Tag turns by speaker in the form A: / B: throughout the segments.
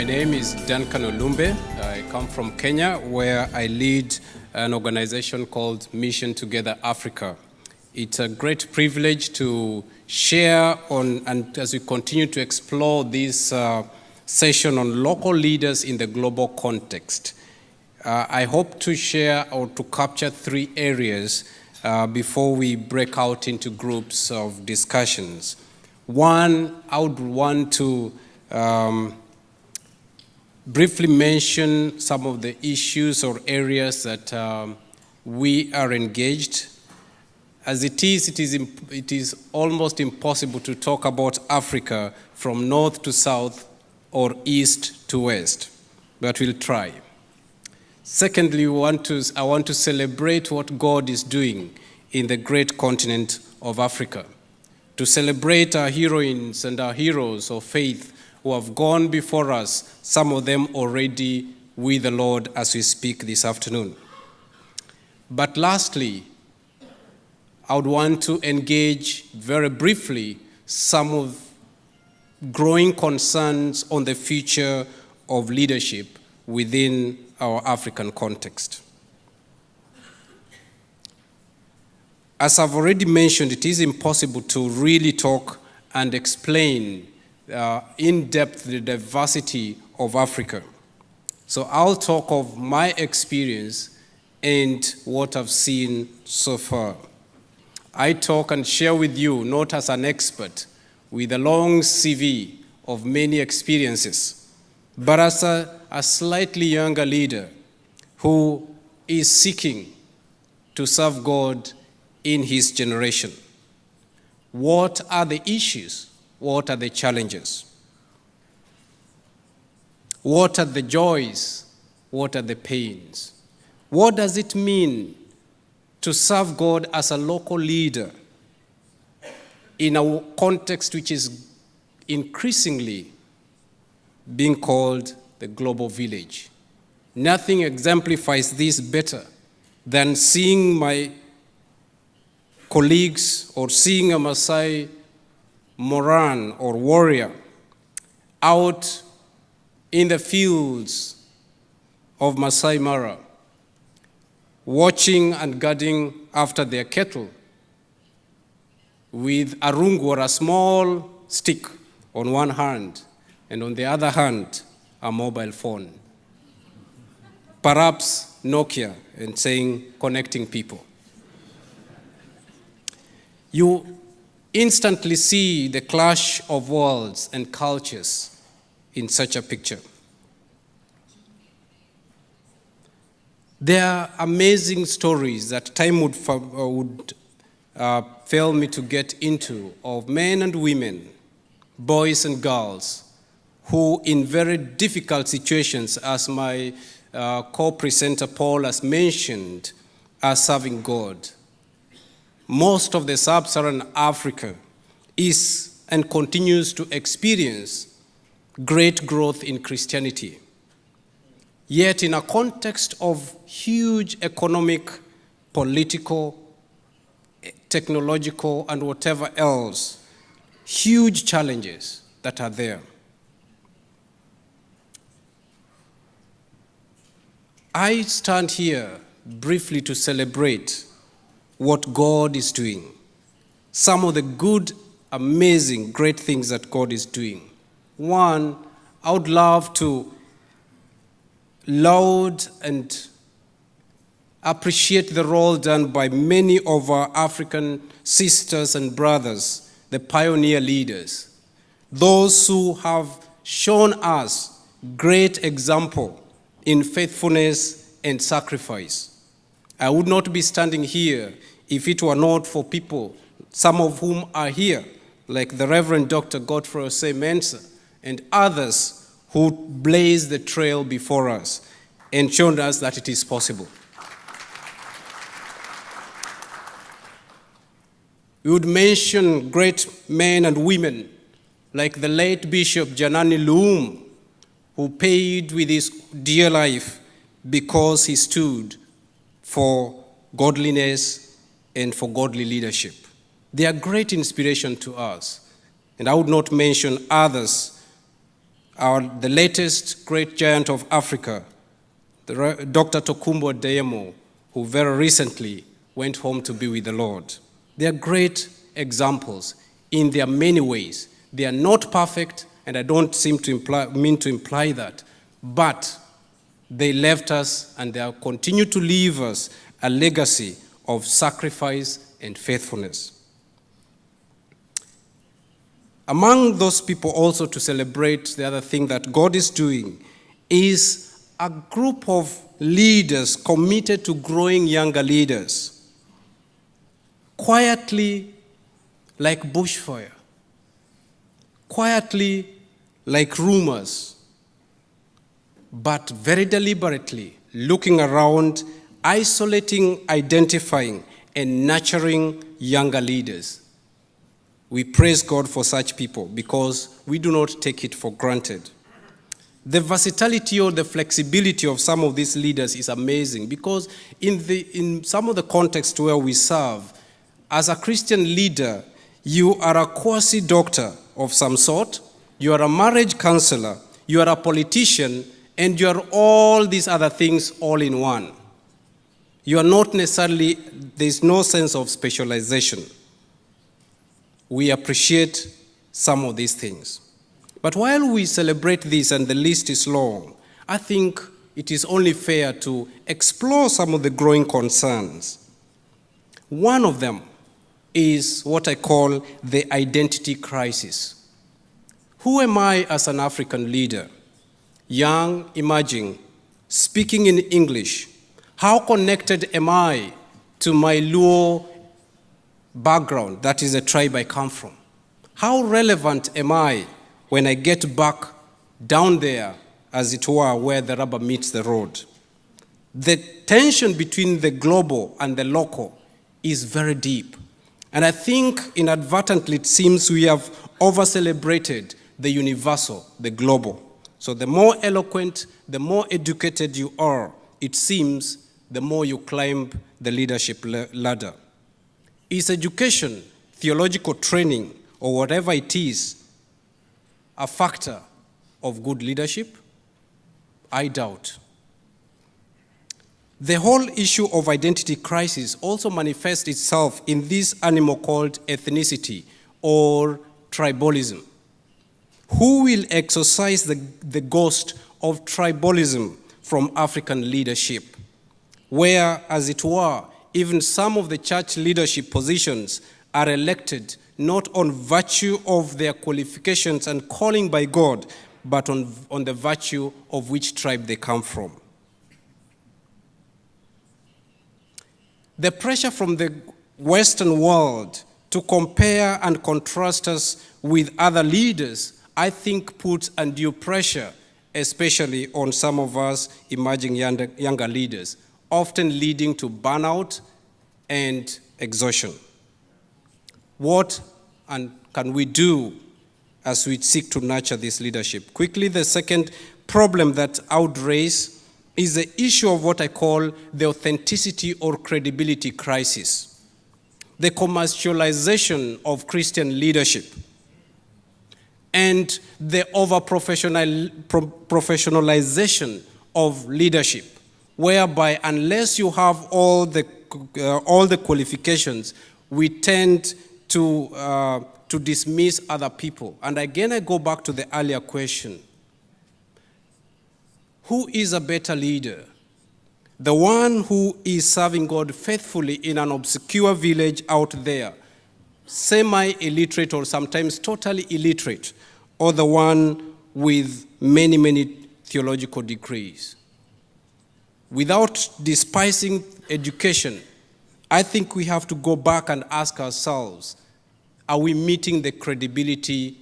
A: My name is Duncan Olumbe. I come from Kenya, where I lead an organization called Mission Together Africa. It's a great privilege to share on, and as we continue to explore this session on local leaders in the global context. I hope to share or to capture 3 areas before we break out into groups of discussions. One, I would want to briefly mention some of the issues or areas that we are engaged. As it is almost impossible to talk about Africa from north to south or east to west, but we'll try. Secondly, I want to celebrate what God is doing in the great continent of Africa, to celebrate our heroines and our heroes of faith who have gone before us, some of them already with the Lord as we speak this afternoon. But lastly, I would want to engage very briefly some of growing concerns on the future of leadership within our African context. As I've already mentioned, it is impossible to really talk and explain in depth the diversity of Africa. So I'll talk of my experience and what I've seen so far. I talk and share with you, not as an expert with a long CV of many experiences, but as a slightly younger leader who is seeking to serve God in his generation. What are the issues? What are the challenges? What are the joys? What are the pains? What does it mean to serve God as a local leader in a context which is increasingly being called the global village? Nothing exemplifies this better than seeing my colleagues or seeing a Maasai Moran or warrior out in the fields of Masai Mara, watching and guarding after their cattle with a rungu or a small stick on one hand, and on the other hand, a mobile phone. Perhaps Nokia, and saying, connecting people. You instantly see the clash of worlds and cultures in such a picture. There are amazing stories that time would fail me to get into of men and women, boys and girls, who in very difficult situations, as my co-presenter Paul has mentioned, are serving God. Most of the sub-Saharan Africa is and continues to experience great growth in Christianity. Yet in a context of huge economic, political, technological, and whatever else, huge challenges that are there. I stand here briefly to celebrate what God is doing. Some of the good, amazing, great things that God is doing. One, I would love to laud and appreciate the role done by many of our African sisters and brothers, the pioneer leaders, those who have shown us great example in faithfulness and sacrifice. I would not be standing here if it were not for people, some of whom are here, like the Reverend Dr. Godfrey Osei Mensah and others who blazed the trail before us and shown us that it is possible. We would mention great men and women like the late Bishop Janani Luum, who paid with his dear life because he stood for godliness and for godly leadership. They are great inspiration to us. And I would not mention others the latest great giant of Africa, Dr. Tokumbo Adeyemo, who very recently went home to be with the Lord. They are great examples in their many ways. They are not perfect, and I don't mean to imply that, but they left us and they continue to leave us a legacy of sacrifice and faithfulness. Among those people also to celebrate, the other thing that God is doing is a group of leaders committed to growing younger leaders. Quietly, like bushfire. Quietly, like rumors. But very deliberately, looking around, isolating, identifying, and nurturing younger leaders. We praise God for such people because we do not take it for granted. The versatility or the flexibility of some of these leaders is amazing because in some of the contexts where we serve, as a Christian leader, you are a quasi-doctor of some sort, you are a marriage counselor, you are a politician, and you are all these other things all in one. You are not necessarily, there's no sense of specialization. We appreciate some of these things. But while we celebrate this and the list is long, I think it is only fair to explore some of the growing concerns. One of them is what I call the identity crisis. Who am I as an African leader? Young, emerging, speaking in English. How connected am I to my Luo background, that is the tribe I come from? How relevant am I when I get back down there, as it were, where the rubber meets the road? The tension between the global and the local is very deep. And I think inadvertently it seems we have over-celebrated the universal, the global. So the more eloquent, the more educated you are, it seems, the more you climb the leadership ladder. Is education, theological training, or whatever it is, a factor of good leadership? I doubt. The whole issue of identity crisis also manifests itself in this animal called ethnicity or tribalism. Who will exorcise the ghost of tribalism from African leadership, where, as it were, even some of the church leadership positions are elected not on virtue of their qualifications and calling by God, but on the virtue of which tribe they come from. The pressure from the Western world to compare and contrast us with other leaders, I think, puts undue pressure, especially on some of us emerging younger leaders, often leading to burnout and exhaustion. What can we do as we seek to nurture this leadership? Quickly, the second problem that I would raise is the issue of what I call the authenticity or credibility crisis. The commercialization of Christian leadership and the over-professionalization of leadership, whereby unless you have all the qualifications, we tend to dismiss other people. And again, I go back to the earlier question. Who is a better leader? The one who is serving God faithfully in an obscure village out there, semi-illiterate or sometimes totally illiterate, or the one with many, many theological degrees? Without despising education, I think we have to go back and ask ourselves, are we meeting the credibility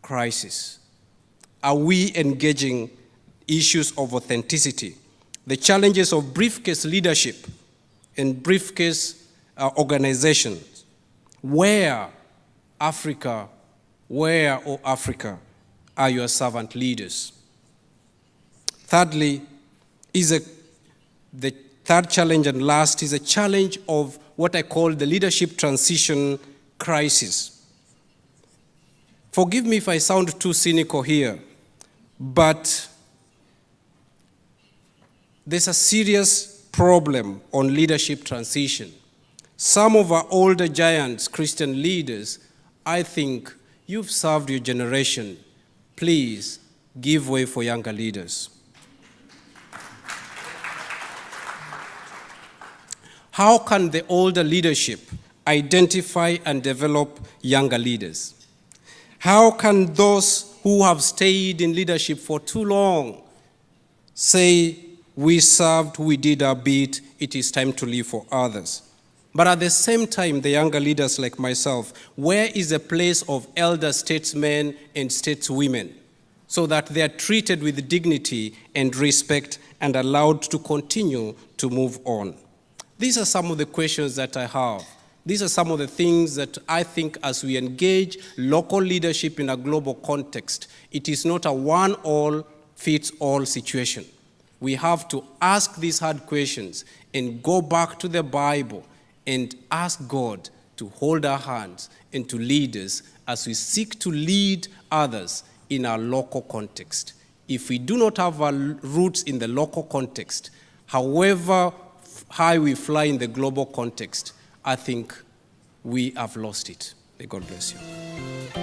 A: crisis? Are we engaging issues of authenticity? The challenges of briefcase leadership and briefcase organizations. Where, Africa, are your servant leaders? Thirdly, the third challenge and last is a challenge of what I call the leadership transition crisis. Forgive me if I sound too cynical here, But there's a serious problem on leadership transition. Some of our older giants, Christian leaders, I think you've served your generation. Please give way for younger leaders. How can the older leadership identify and develop younger leaders? How can those who have stayed in leadership for too long say, we served, we did our bit, it is time to live for others? But at the same time, the younger leaders like myself, where is the place of elder statesmen and stateswomen so that they are treated with dignity and respect and allowed to continue to move on? These are some of the questions that I have. These are some of the things that I think as we engage local leadership in a global context, it is not a one-all-fits-all situation. We have to ask these hard questions and go back to the Bible and ask God to hold our hands and to lead us as we seek to lead others in our local context. If we do not have our roots in the local context, however high we fly in the global context, I think we have lost it. May God bless you.